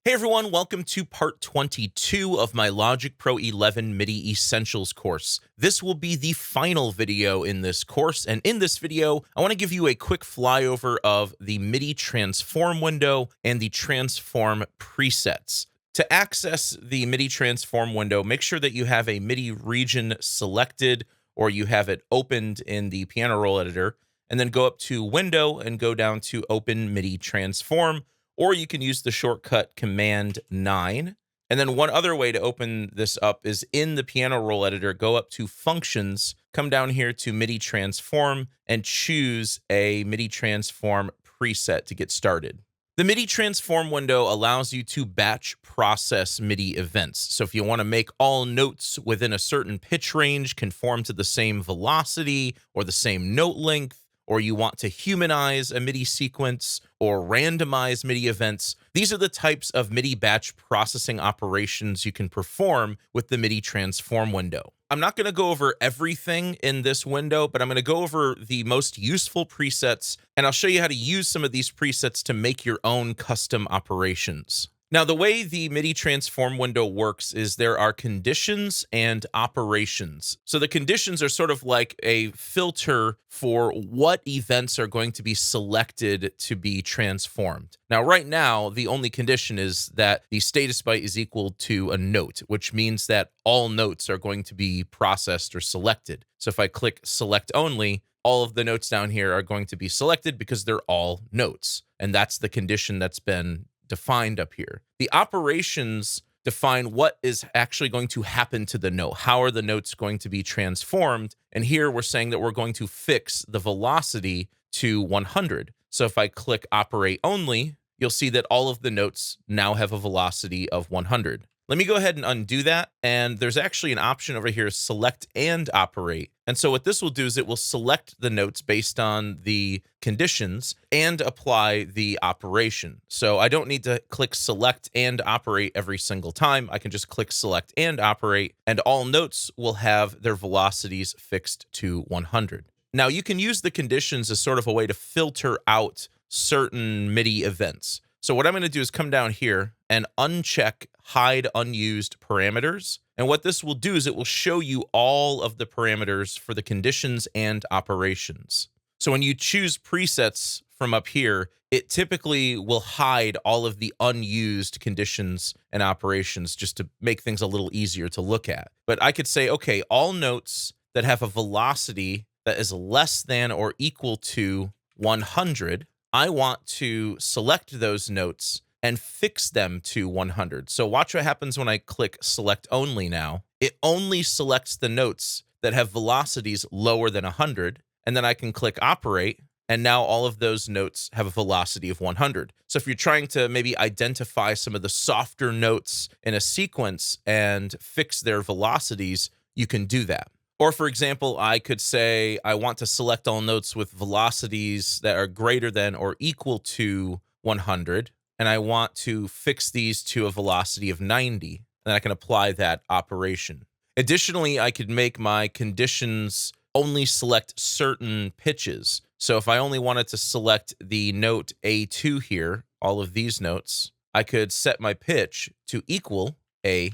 Hey everyone, welcome to part 22 of my Logic Pro 11 MIDI Essentials course. This will be the final video in this course, and in this video, I want to give you a quick flyover of the MIDI transform window and the transform presets. To access the MIDI transform window, make sure that you have a MIDI region selected or you have it opened in the piano roll editor, and then go up to Window and go down to Open MIDI Transform. Or you can use the shortcut Command 9. And then one other way to open this up is in the piano roll editor, go up to Functions, come down here to MIDI Transform, and choose a MIDI Transform preset to get started. The MIDI Transform window allows you to batch process MIDI events. So if you want to make all notes within a certain pitch range conform to the same velocity or the same note length, or you want to humanize a MIDI sequence or randomize MIDI events, these are the types of MIDI batch processing operations you can perform with the MIDI transform window. I'm not going to go over everything in this window, but I'm going to go over the most useful presets, and I'll show you how to use some of these presets to make your own custom operations. Now, the way the MIDI transform window works is there are conditions and operations. So the conditions are sort of like a filter for what events are going to be selected to be transformed. Now, right now, the only condition is that the status byte is equal to a note, which means that all notes are going to be processed or selected. So if I click select only, all of the notes down here are going to be selected because they're all notes. And that's the condition that's been defined up here. The operations define what is actually going to happen to the note. How are the notes going to be transformed? And here we're saying that we're going to fix the velocity to 100. So if I click operate only, you'll see that all of the notes now have a velocity of 100. Let me go ahead and undo that. And there's actually an option over here, select and operate. And so what this will do is it will select the notes based on the conditions and apply the operation. So I don't need to click select and operate every single time. I can just click select and operate, and all notes will have their velocities fixed to 100. Now you can use the conditions as sort of a way to filter out certain MIDI events. So what I'm going to do is come down here and uncheck hide unused parameters. And what this will do is it will show you all of the parameters for the conditions and operations. So when you choose presets from up here, it typically will hide all of the unused conditions and operations just to make things a little easier to look at. But I could say, okay, all notes that have a velocity that is less than or equal to 100, I want to select those notes and fix them to 100. So watch what happens when I click select only now. It only selects the notes that have velocities lower than 100, and then I can click operate, and now all of those notes have a velocity of 100. So if you're trying to maybe identify some of the softer notes in a sequence and fix their velocities, you can do that. Or for example, I could say I want to select all notes with velocities that are greater than or equal to 100, and I want to fix these to a velocity of 90, and I can apply that operation. Additionally, I could make my conditions only select certain pitches. So if I only wanted to select the note A2 here, all of these notes, I could set my pitch to equal A2.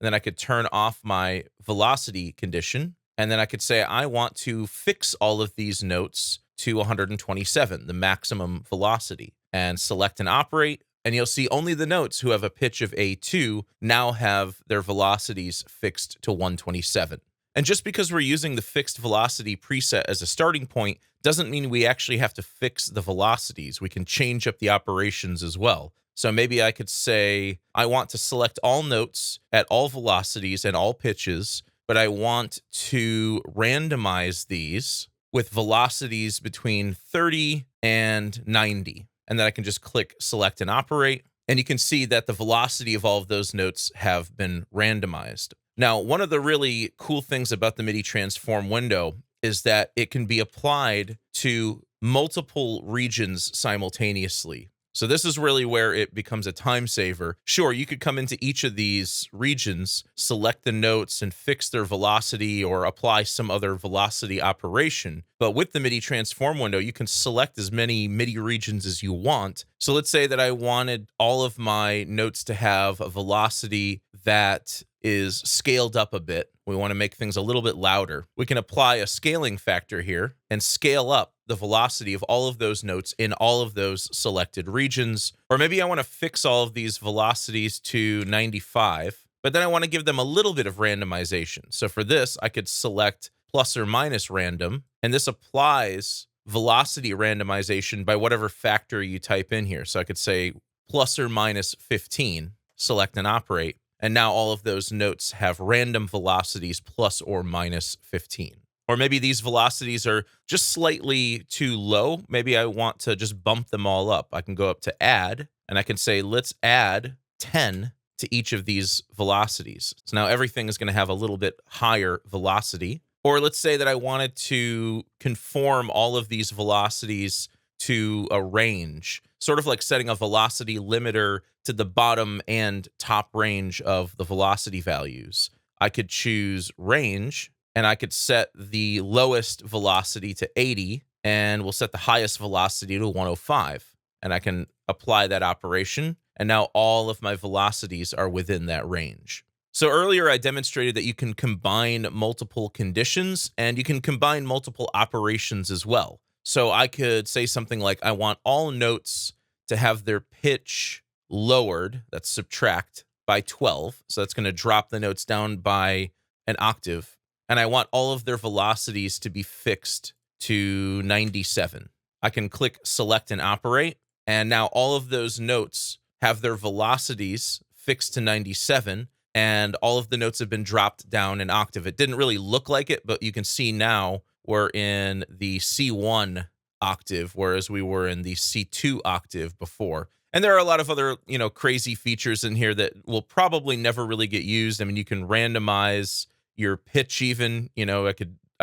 And then I could turn off my velocity condition. And then I could say, I want to fix all of these notes to 127, the maximum velocity, and select and operate. And you'll see only the notes who have a pitch of A2 now have their velocities fixed to 127. And just because we're using the fixed velocity preset as a starting point doesn't mean we actually have to fix the velocities. We can change up the operations as well. So maybe I could say, I want to select all notes at all velocities and all pitches, but I want to randomize these with velocities between 30 and 90. And then I can just click select and operate. And you can see that the velocity of all of those notes have been randomized. Now, one of the really cool things about the MIDI transform window is that it can be applied to multiple regions simultaneously. So this is really where it becomes a time saver. Sure, you could come into each of these regions, select the notes and fix their velocity or apply some other velocity operation. But with the MIDI transform window, you can select as many MIDI regions as you want. So let's say that I wanted all of my notes to have a velocity that is scaled up a bit. We want to make things a little bit louder. We can apply a scaling factor here and scale up the velocity of all of those notes in all of those selected regions. Or maybe I want to fix all of these velocities to 95, but then I want to give them a little bit of randomization. So for this, I could select plus or minus random, and this applies velocity randomization by whatever factor you type in here. So I could say plus or minus 15, select and operate. And now all of those notes have random velocities plus or minus 15. Or maybe these velocities are just slightly too low. Maybe I want to just bump them all up. I can go up to add, and I can say, let's add 10 to each of these velocities. So now everything is going to have a little bit higher velocity. Or let's say that I wanted to conform all of these velocities to a range, sort of like setting a velocity limiter to the bottom and top range of the velocity values. I could choose range, and I could set the lowest velocity to 80, and we'll set the highest velocity to 105. And I can apply that operation, and now all of my velocities are within that range. So earlier I demonstrated that you can combine multiple conditions, and you can combine multiple operations as well. So I could say something like, I want all notes to have their pitch lowered, that's subtract, by 12. So that's going to drop the notes down by an octave. And I want all of their velocities to be fixed to 97. I can click select and operate, and now all of those notes have their velocities fixed to 97, and all of the notes have been dropped down an octave. It didn't really look like it, but you can see now we're in the C1 octave, whereas we were in the C2 octave before. And there are a lot of other, crazy features in here that will probably never really get used. I mean, you can randomize your pitch even. I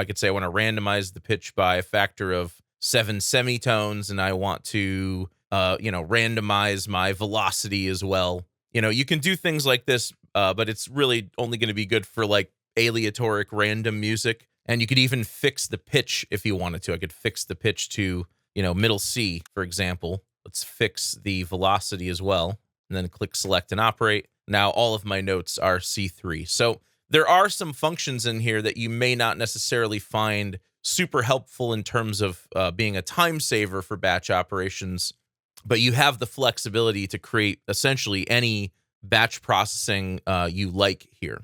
could say I want to randomize the pitch by a factor of 7 semitones, and I want to, randomize my velocity as well. You can do things like this, but it's really only going to be good for like aleatoric random music. And you could even fix the pitch if you wanted to. I could fix the pitch to, middle C, for example. Let's fix the velocity as well, and then click select and operate. Now all of my notes are C3. So there are some functions in here that you may not necessarily find super helpful in terms of being a time saver for batch operations, but you have the flexibility to create essentially any batch processing you like here.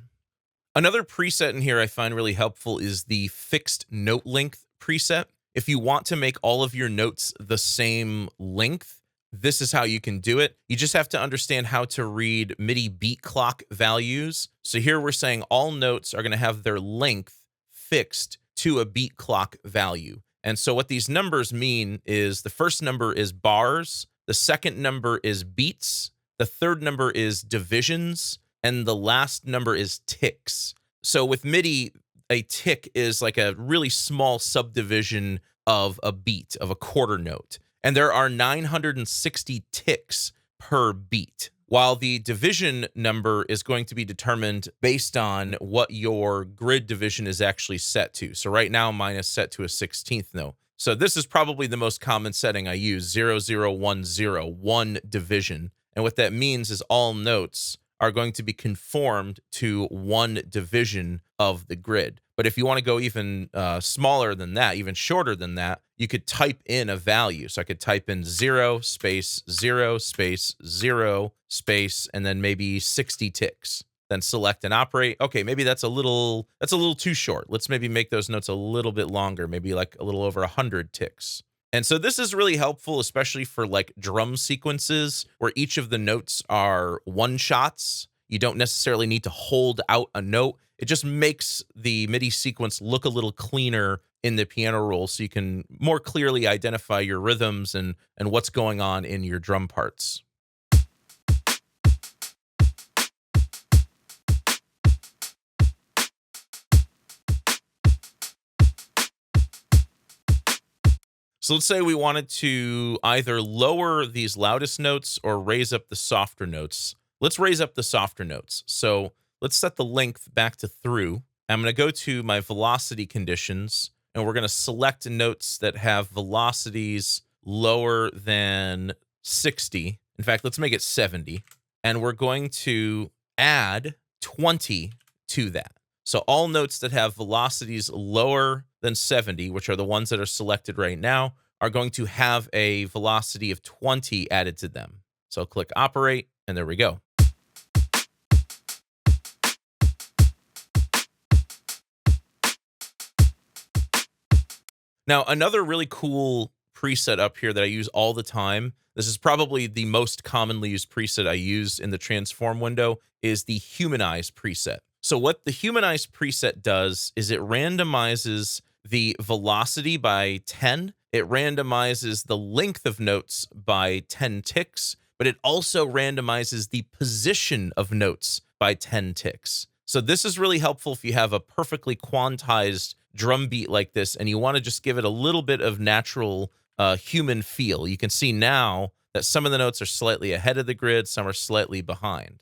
Another preset in here I find really helpful is the fixed note length preset. If you want to make all of your notes the same length, this is how you can do it. You just have to understand how to read MIDI beat clock values. So here we're saying all notes are going to have their length fixed to a beat clock value. And so what these numbers mean is the first number is bars, the second number is beats, the third number is divisions, and the last number is ticks. So with MIDI, a tick is like a really small subdivision of a beat, of a quarter note. And there are 960 ticks per beat, while the division number is going to be determined based on what your grid division is actually set to. So right now mine is set to a 16th note. So this is probably the most common setting I use, 0010, one division. And what that means is all notes are going to be conformed to one division of the grid. But if you want to go even smaller than that, even shorter than that, you could type in a value. So I could type in 0 space 0 space 0 space, and then maybe 60 ticks. Then select and operate. Okay, maybe that's a little too short. Let's maybe make those notes a little bit longer, maybe like a little over 100 ticks. And so this is really helpful, especially for like drum sequences where each of the notes are one shots. You don't necessarily need to hold out a note. It just makes the MIDI sequence look a little cleaner in the piano roll so you can more clearly identify your rhythms and what's going on in your drum parts. So So let's say we wanted to either lower these loudest notes or raise up the softer notes. Let's raise up the softer notes. So let's set the length back to through. I'm going to go to my velocity conditions, and we're going to select notes that have velocities lower than 60. In fact, let's make it 70. And we're going to add 20 to that. So all notes that have velocities lower than 70, which are the ones that are selected right now, are going to have a velocity of 20 added to them. So click operate, and there we go. Now, another really cool preset up here that I use all the time, this is probably the most commonly used preset I use in the transform window, is the Humanize preset. So what the Humanize preset does is it randomizes the velocity by 10. It randomizes the length of notes by 10 ticks, but it also randomizes the position of notes by 10 ticks. So this is really helpful if you have a perfectly quantized drum beat like this and you want to just give it a little bit of natural human feel. You can see now that some of the notes are slightly ahead of the grid, some are slightly behind.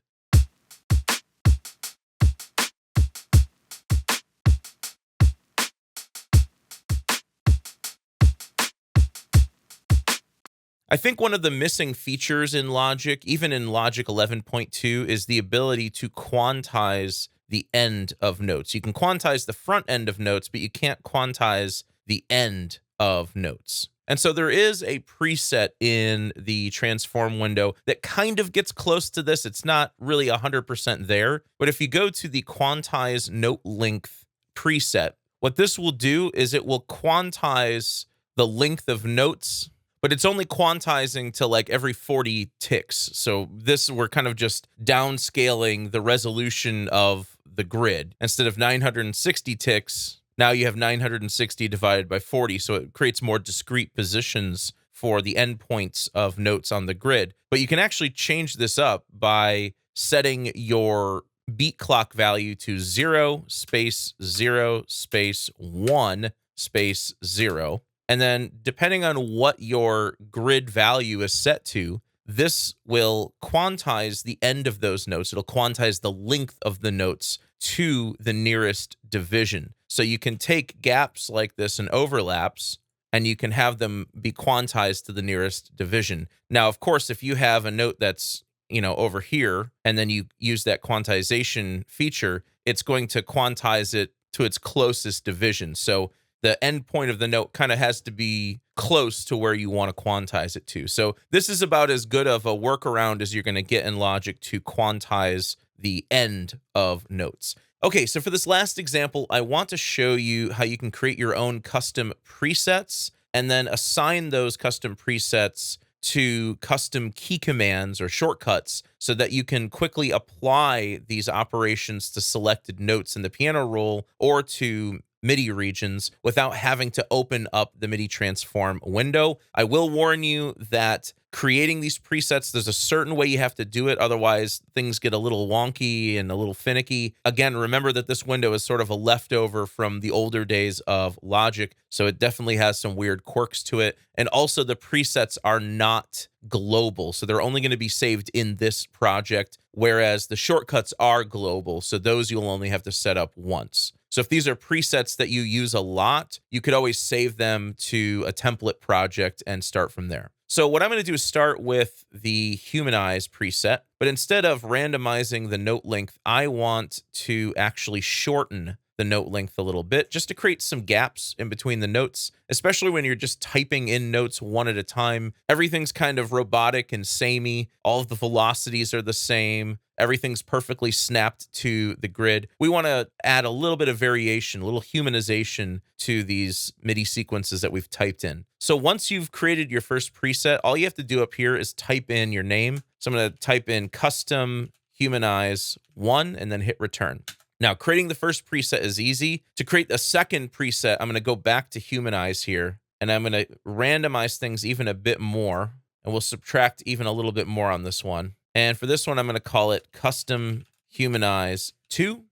I think one of the missing features in Logic, even in Logic 11.2, is the ability to quantize the end of notes. You can quantize the front end of notes, but you can't quantize the end of notes. And so there is a preset in the transform window that kind of gets close to this. It's not really 100% there, but if you go to the quantize note length preset, what this will do is it will quantize the length of notes, but it's only quantizing to like every 40 ticks. So this, we're kind of just downscaling the resolution of the grid. Instead of 960 ticks, now you have 960 divided by 40. So it creates more discrete positions for the endpoints of notes on the grid. But you can actually change this up by setting your beat clock value to 0 space 0 space 1 space 0. And then depending on what your grid value is set to, this will quantize the end of those notes. It'll quantize the length of the notes to the nearest division. So you can take gaps like this and overlaps, and you can have them be quantized to the nearest division. Now, of course, if you have a note that's, over here, and then you use that quantization feature, it's going to quantize it to its closest division. So the end point of the note kind of has to be close to where you want to quantize it to. So this is about as good of a workaround as you're going to get in Logic to quantize the end of notes. Okay, so for this last example, I want to show you how you can create your own custom presets and then assign those custom presets to custom key commands or shortcuts so that you can quickly apply these operations to selected notes in the piano roll or to MIDI regions without having to open up the MIDI transform window. I will warn you that creating these presets, there's a certain way you have to do it. Otherwise, things get a little wonky and a little finicky. Again, remember that this window is sort of a leftover from the older days of Logic, so it definitely has some weird quirks to it. And also, the presets are not global, so they're only going to be saved in this project, whereas the shortcuts are global, so those you'll only have to set up once. So if these are presets that you use a lot, you could always save them to a template project and start from there. So what I'm going to do is start with the Humanize preset, but instead of randomizing the note length, I want to actually shorten the note length a little bit just to create some gaps in between the notes, especially when you're just typing in notes one at a time. Everything's kind of robotic and samey. All of the velocities are the same. Everything's perfectly snapped to the grid. We want to add a little bit of variation, a little humanization to these MIDI sequences that we've typed in. So once you've created your first preset, all you have to do up here is type in your name. So I'm going to type in custom humanize 1 and then hit return. Now, creating the first preset is easy. To create the second preset, I'm going to go back to Humanize here, and I'm going to randomize things even a bit more, and we'll subtract even a little bit more on this one. And for this one, I'm going to call it Custom Humanize 2,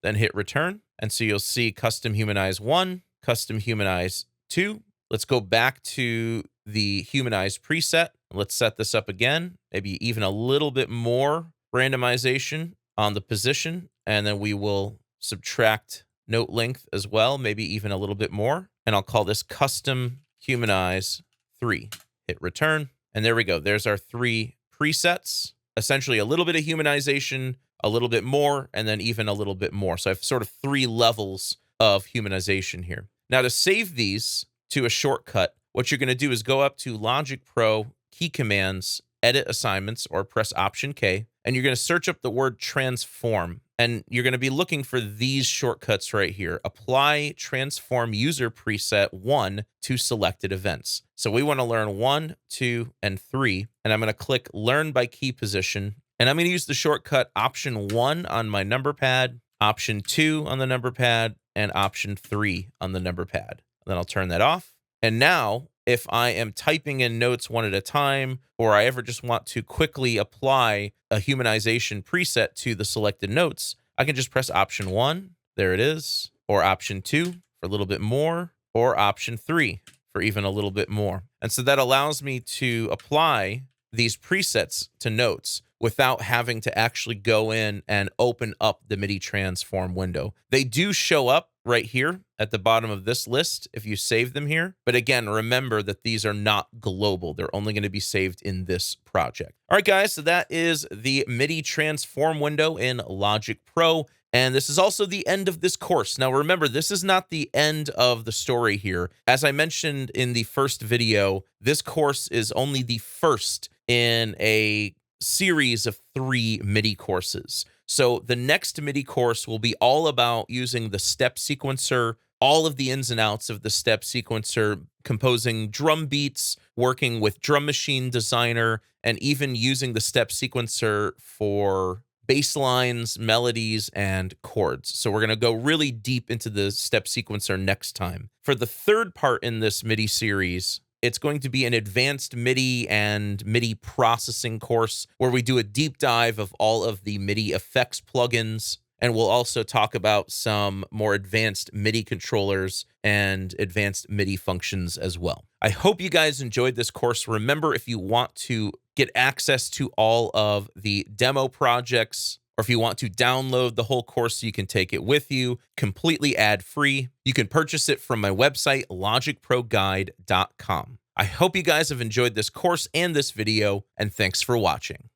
then hit return. And so you'll see Custom Humanize 1, Custom Humanize 2, Let's go back to the Humanize preset. Let's set this up again, maybe even a little bit more randomization on the position, and then we will subtract note length as well, maybe even a little bit more. And I'll call this custom Humanize 3. Hit return, and there we go. There's our 3 presets, essentially a little bit of humanization, a little bit more, and then even a little bit more. So I have sort of 3 levels of humanization here. Now to save these to a shortcut, what you're going to do is go up to Logic Pro, Key Commands, Edit Assignments, or press Option K, and you're going to search up the word Transform. And you're going to be looking for these shortcuts right here. Apply Transform User Preset 1 to selected events. So we want to learn 1, 2, and 3. And I'm going to click Learn by Key Position. And I'm going to use the shortcut Option 1 on my number pad, Option 2 on the number pad, and Option 3 on the number pad. Then I'll turn that off. And now, if I am typing in notes one at a time, or I ever just want to quickly apply a humanization preset to the selected notes, I can just press Option 1, there it is, or Option 2 for a little bit more, or Option 3 for even a little bit more. And so that allows me to apply these presets to notes without having to actually go in and open up the MIDI transform window. They do show up right here at the bottom of this list if you save them here. But again, remember that these are not global. They're only going to be saved in this project. All right, guys, so that is the MIDI transform window in Logic Pro. And this is also the end of this course. Now, remember, this is not the end of the story here. As I mentioned in the first video, this course is only the first in a series of 3 MIDI courses. So the next MIDI course will be all about using the step sequencer, all of the ins and outs of the step sequencer, composing drum beats, working with Drum Machine Designer, and even using the step sequencer for bass lines, melodies, and chords. So we're going to go really deep into the step sequencer next time. For the third part in this MIDI series, it's going to be an advanced MIDI and MIDI processing course where we do a deep dive of all of the MIDI effects plugins. And we'll also talk about some more advanced MIDI controllers and advanced MIDI functions as well. I hope you guys enjoyed this course. Remember, if you want to get access to all of the demo projects, or if you want to download the whole course so you can take it with you completely ad-free, you can purchase it from my website, logicproguide.com. I hope you guys have enjoyed this course and this video, and thanks for watching.